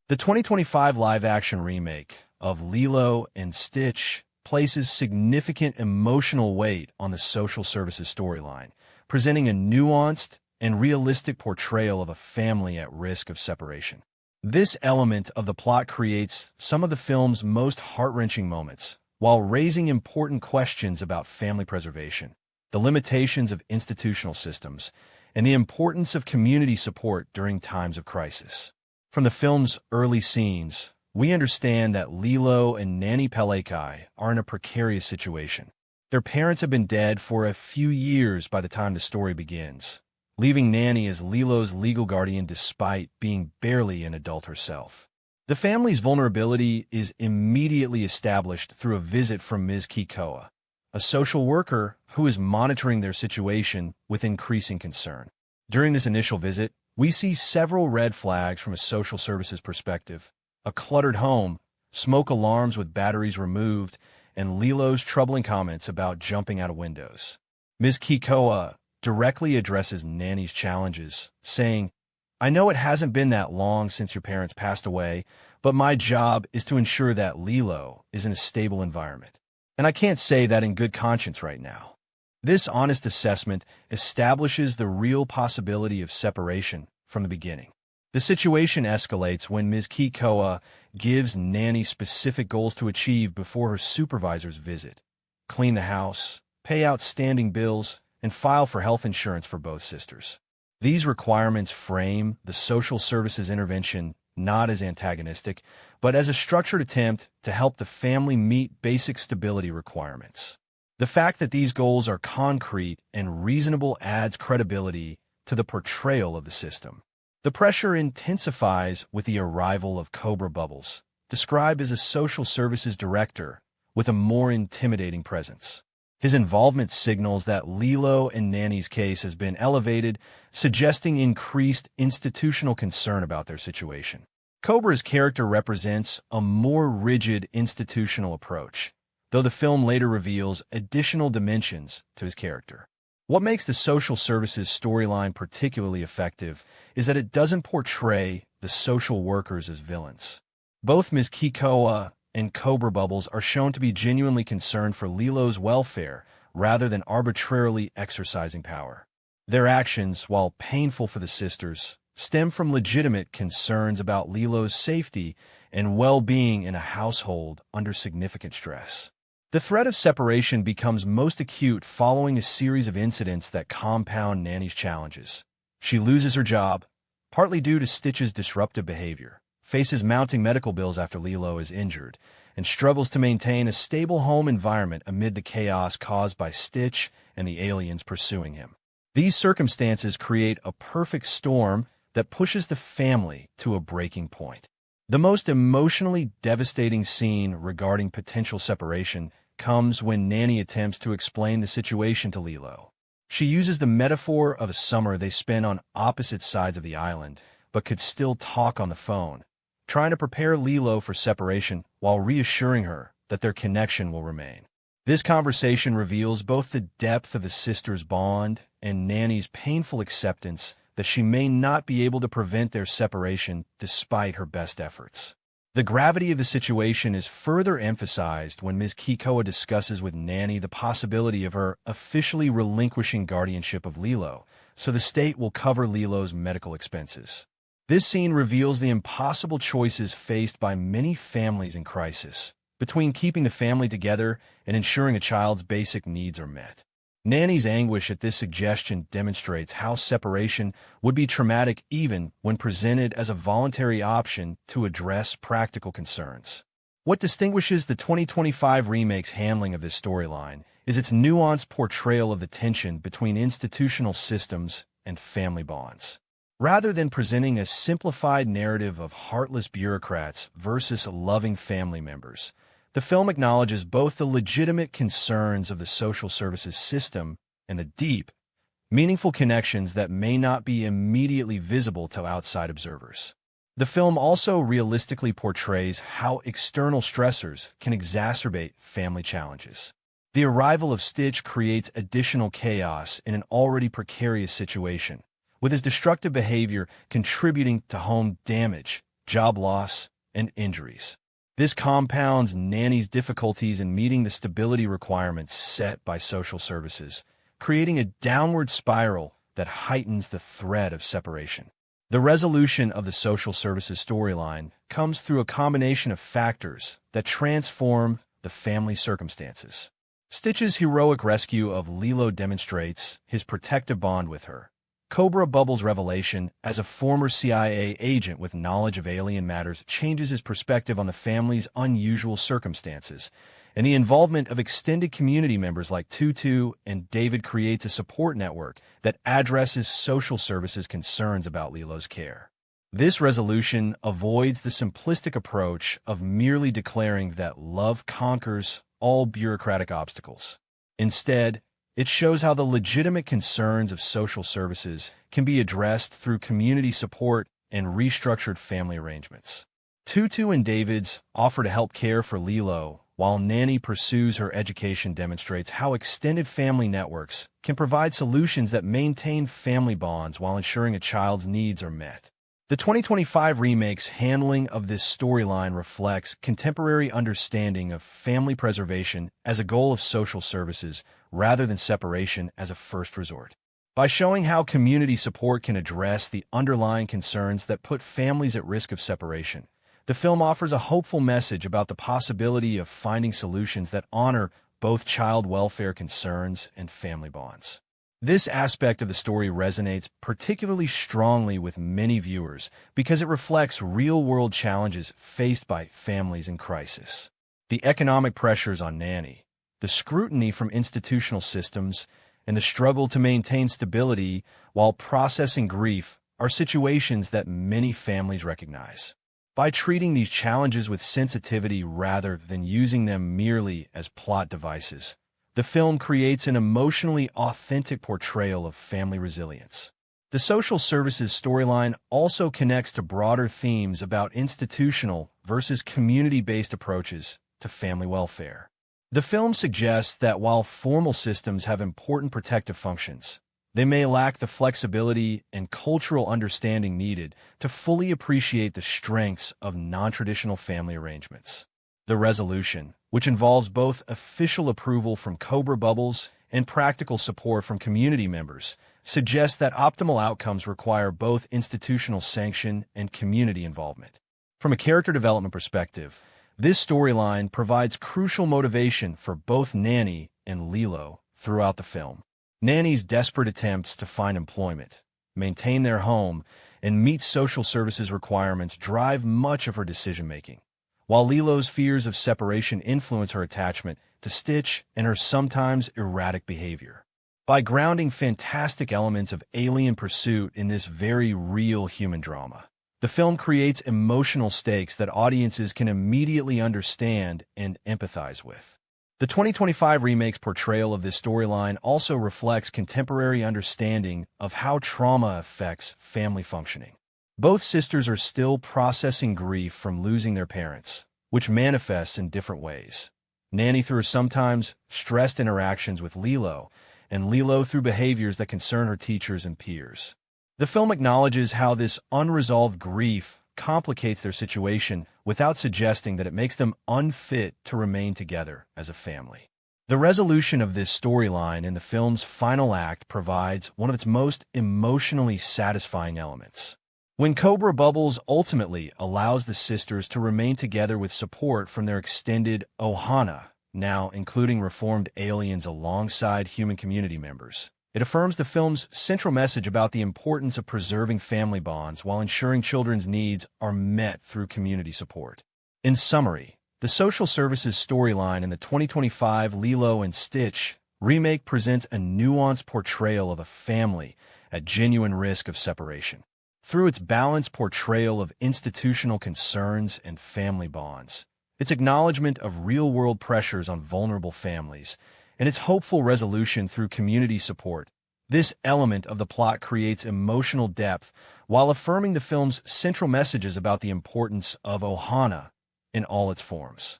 The 2025 live-action remake of Lilo and Stitch places significant emotional weight on the social services storyline, presenting a nuanced and realistic portrayal of a family at risk of separation. This element of the plot creates some of the film's most heart-wrenching moments, while raising important questions about family preservation, the limitations of institutional systems, and the importance of community support during times of crisis. From the film's early scenes, we understand that Lilo and Nani are in a precarious situation. Their parents have been dead for a few years by the time the story begins, leaving Nani as Lilo's legal guardian despite being barely an adult herself. The family's vulnerability is immediately established through a visit from Ms. Kikoa, a social worker who is monitoring their situation with increasing concern. During this initial visit, we see several red flags from a social services perspective: a cluttered home, smoke alarms with batteries removed, and Lilo's troubling comments about jumping out of windows. Ms. Kikoa directly addresses Nani's challenges, saying, "I know it hasn't been that long since your parents passed away, but my job is to ensure that Lilo is in a stable environment. And I can't say that in good conscience right now." This honest assessment establishes the real possibility of separation from the beginning. The situation escalates when Ms. Kikoa gives Nani specific goals to achieve before her supervisor's visit: clean the house, pay outstanding bills, and file for health insurance for both sisters. These requirements frame the social services intervention not as antagonistic, but as a structured attempt to help the family meet basic stability requirements. The fact that these goals are concrete and reasonable adds credibility to the portrayal of the system. The pressure intensifies with the arrival of Cobra Bubbles, described as a social services director with a more intimidating presence. His involvement signals that Lilo and Nani's case has been elevated, suggesting increased institutional concern about their situation. Cobra's character represents a more rigid institutional approach, though the film later reveals additional dimensions to his character. What makes the social services storyline particularly effective is that it doesn't portray the social workers as villains. Both Ms. Kikoa and Cobra Bubbles are shown to be genuinely concerned for Lilo's welfare rather than arbitrarily exercising power. Their actions, while painful for the sisters, stem from legitimate concerns about Lilo's safety and well-being in a household under significant stress. The threat of separation becomes most acute following a series of incidents that compound Nani's challenges. She loses her job, partly due to Stitch's disruptive behavior, faces mounting medical bills after Lilo is injured, and struggles to maintain a stable home environment amid the chaos caused by Stitch and the aliens pursuing him. These circumstances create a perfect storm that pushes the family to a breaking point. The most emotionally devastating scene regarding potential separation comes when Nani attempts to explain the situation to Lilo. She uses the metaphor of a summer they spent on opposite sides of the island, but could still talk on the phone, trying to prepare Lilo for separation while reassuring her that their connection will remain. This conversation reveals both the depth of the sisters' bond and Nani's painful acceptance that she may not be able to prevent their separation despite her best efforts. The gravity of the situation is further emphasized when Ms. Kikoa discusses with Nani the possibility of her officially relinquishing guardianship of Lilo, so the state will cover Lilo's medical expenses. This scene reveals the impossible choices faced by many families in crisis, between keeping the family together and ensuring a child's basic needs are met. Nani's anguish at this suggestion demonstrates how separation would be traumatic even when presented as a voluntary option to address practical concerns. What distinguishes the 2025 remake's handling of this storyline is its nuanced portrayal of the tension between institutional systems and family bonds. Rather than presenting a simplified narrative of heartless bureaucrats versus loving family members, the film acknowledges both the legitimate concerns of the social services system and the deep, meaningful connections that may not be immediately visible to outside observers. The film also realistically portrays how external stressors can exacerbate family challenges. The arrival of Stitch creates additional chaos in an already precarious situation, with his destructive behavior contributing to home damage job loss, and injuries. This compounds Nani's difficulties in meeting the stability requirements set by social services, creating a downward spiral that heightens the threat of separation. The resolution of the social services storyline comes through a combination of factors that transform the family circumstances. Stitch's heroic rescue of Lilo demonstrates his protective bond with her. Cobra Bubble's revelation as a former CIA agent with knowledge of alien matters changes his perspective on the family's unusual circumstances, and the involvement of extended community members like Tutu and David creates a support network that addresses social services concerns about Lilo's care. This resolution avoids the simplistic approach of merely declaring that love conquers all bureaucratic obstacles. Instead, it shows how the legitimate concerns of social services can be addressed through community support and restructured family arrangements. Tutu and David's offer to help care for Lilo, while Nani pursues her education, demonstrates how extended family networks can provide solutions that maintain family bonds while ensuring a child's needs are met. The 2025 remake's handling of this storyline reflects contemporary understanding of family preservation as a goal of social services rather than separation as a first resort. By showing how community support can address the underlying concerns that put families at risk of separation, the film offers a hopeful message about the possibility of finding solutions that honor both child welfare concerns and family bonds. This aspect of the story resonates particularly strongly with many viewers because it reflects real-world challenges faced by families in crisis. The economic pressures on Nani, the scrutiny from institutional systems, and the struggle to maintain stability while processing grief are situations that many families recognize. By treating these challenges with sensitivity rather than using them merely as plot devices, the film creates an emotionally authentic portrayal of family resilience. The social services storyline also connects to broader themes about institutional versus community-based approaches to family welfare. The film suggests that while formal systems have important protective functions, they may lack the flexibility and cultural understanding needed to fully appreciate the strengths of non-traditional family arrangements. The resolution, which involves both official approval from Cobra Bubbles and practical support from community members, suggests that optimal outcomes require both institutional sanction and community involvement. From a character development perspective, this storyline provides crucial motivation for both Nani and Lilo throughout the film. Nani's desperate attempts to find employment, maintain their home, and meet social services requirements drive much of her decision-making, while Lilo's fears of separation influence her attachment to Stitch and her sometimes erratic behavior. By grounding fantastic elements of alien pursuit in this very real human drama, the film creates emotional stakes that audiences can immediately understand and empathize with. The 2025 remake's portrayal of this storyline also reflects contemporary understanding of how trauma affects family functioning. Both sisters are still processing grief from losing their parents, which manifests in different ways. Nani through sometimes stressed interactions with Lilo, and Lilo through behaviors that concern her teachers and peers. The film acknowledges how this unresolved grief complicates their situation without suggesting that it makes them unfit to remain together as a family. The resolution of this storyline in the film's final act provides one of its most emotionally satisfying elements. When Cobra Bubbles ultimately allows the sisters to remain together with support from their extended ohana, now including reformed aliens alongside human community members, it affirms the film's central message about the importance of preserving family bonds while ensuring children's needs are met through community support. In summary, the social services storyline in the 2025 Lilo and Stitch remake presents a nuanced portrayal of a family at genuine risk of separation. Through its balanced portrayal of institutional concerns and family bonds, its acknowledgement of real-world pressures on vulnerable families, and its hopeful resolution through community support, this element of the plot creates emotional depth while affirming the film's central messages about the importance of ohana in all its forms.